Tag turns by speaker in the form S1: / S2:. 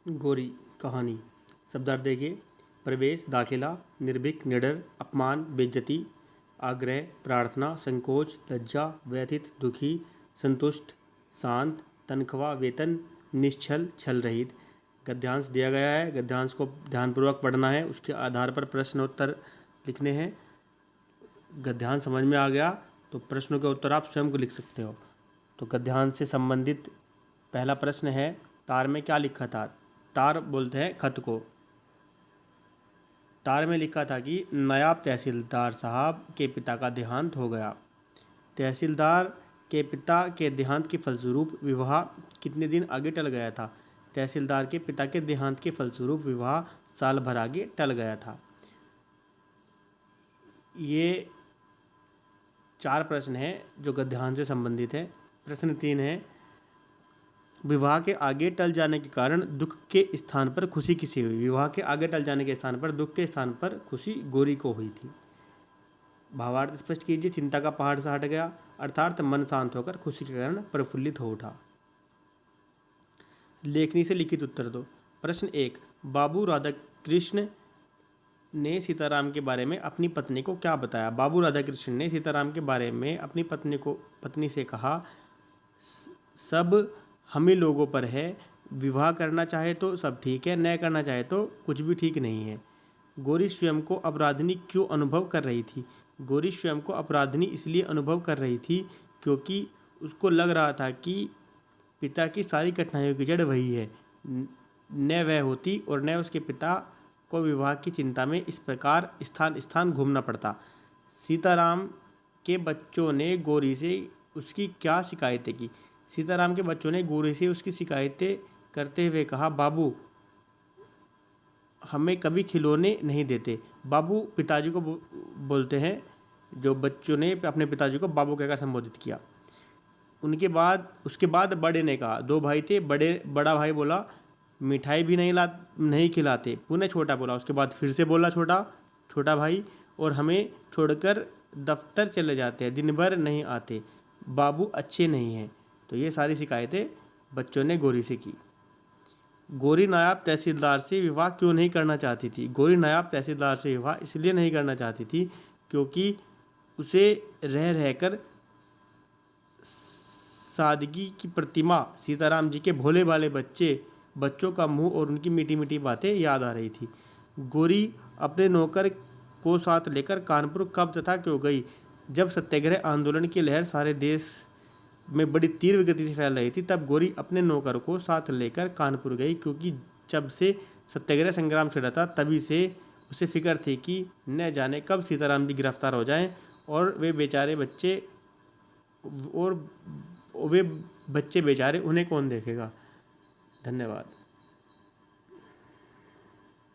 S1: गोरी कहानी। शब्दार्थ देखिए। प्रवेश, दाखिला, निर्भीक, निडर, अपमान, बेइज्जती, आग्रह, प्रार्थना, संकोच, लज्जा, व्यथित, दुखी, संतुष्ट, शांत, तनख्वाह, वेतन, निश्छल, छल रहित। गद्यांश दिया गया है, गद्यांश को ध्यानपूर्वक पढ़ना है, उसके आधार पर प्रश्न उत्तर लिखने हैं। गद्यांश समझ में आ गया तो प्रश्नों के उत्तर आप स्वयं को लिख सकते हो। तो गद्यांश से संबंधित पहला प्रश्न है, तार में क्या लिखा था? तार बोलते हैं खत को। तार में लिखा था कि नायब तहसीलदार साहब के पिता का देहांत हो गया। तहसीलदार के पिता के देहांत के फलस्वरूप विवाह कितने दिन आगे टल गया था? तहसीलदार के पिता के देहांत के फलस्वरूप विवाह साल भर आगे टल गया था। ये 4 प्रश्न हैं जो गद्यांश से संबंधित है। प्रश्न 3 है, विवाह के आगे टल जाने के कारण दुख के स्थान पर खुशी किसे हुई? विवाह के आगे टल जाने के स्थान पर दुख के स्थान पर खुशी गोरी को हुई थी। भावार्थ स्पष्ट कीजिए। चिंता का पहाड़ से हट गया, अर्थात मन शांत होकर खुशी के कारण प्रफुल्लित हो उठा। लेखनी से लिखित उत्तर दो। प्रश्न 1, बाबू राधाकृष्ण ने सीताराम के बारे में अपनी पत्नी को क्या बताया? बाबू राधाकृष्ण ने सीताराम के बारे में अपनी पत्नी से कहा, सब हमें लोगों पर है, विवाह करना चाहे तो सब ठीक है, न करना चाहे तो कुछ भी ठीक नहीं है। गोरी स्वयं को अपराधिनी क्यों अनुभव कर रही थी? गोरी स्वयं को अपराधिनी इसलिए अनुभव कर रही थी क्योंकि उसको लग रहा था कि पिता की सारी कठिनाइयों की जड़ वही है। न वह होती और न उसके पिता को विवाह की चिंता में इस प्रकार स्थान स्थान घूमना पड़ता। सीताराम के बच्चों ने गोरी से उसकी क्या शिकायतें की? सीताराम के बच्चों ने गोरी से उसकी शिकायतें करते हुए कहा, बाबू हमें कभी खिलौने नहीं देते। बाबू पिताजी को बोलते हैं। जो बच्चों ने अपने पिताजी को बाबू कहकर संबोधित किया। उसके बाद बड़े ने कहा, 2 भाई थे, बड़ा भाई बोला मिठाई भी नहीं खिलाते। पुनः छोटा बोला, उसके बाद फिर से बोला छोटा भाई, और हमें छोड़कर दफ्तर चले जाते हैं, दिन भर नहीं आते, बाबू अच्छे नहीं हैं। तो ये सारी शिकायतें बच्चों ने गोरी से की। गोरी नायब तहसीलदार से विवाह क्यों नहीं करना चाहती थी? गोरी नायब तहसीलदार से विवाह इसलिए नहीं करना चाहती थी क्योंकि उसे रह रहकर सादगी की प्रतिमा, सीताराम जी के भोले भाले बच्चों का मुंह और उनकी मीठी मीठी बातें याद आ रही थी। गोरी अपने नौकर को साथ लेकर कानपुर कब तथा क्यों गई? जब सत्याग्रह आंदोलन की लहर सारे देश में बड़ी तीव्र गति से फैल रही थी, तब गोरी अपने नौकर को साथ लेकर कानपुर गई, क्योंकि जब से सत्याग्रह संग्राम छिड़ा था तभी से उसे फिक्र थी कि न जाने कब सीताराम जी गिरफ्तार हो जाएं और वे बच्चे बेचारे उन्हें कौन देखेगा। धन्यवाद।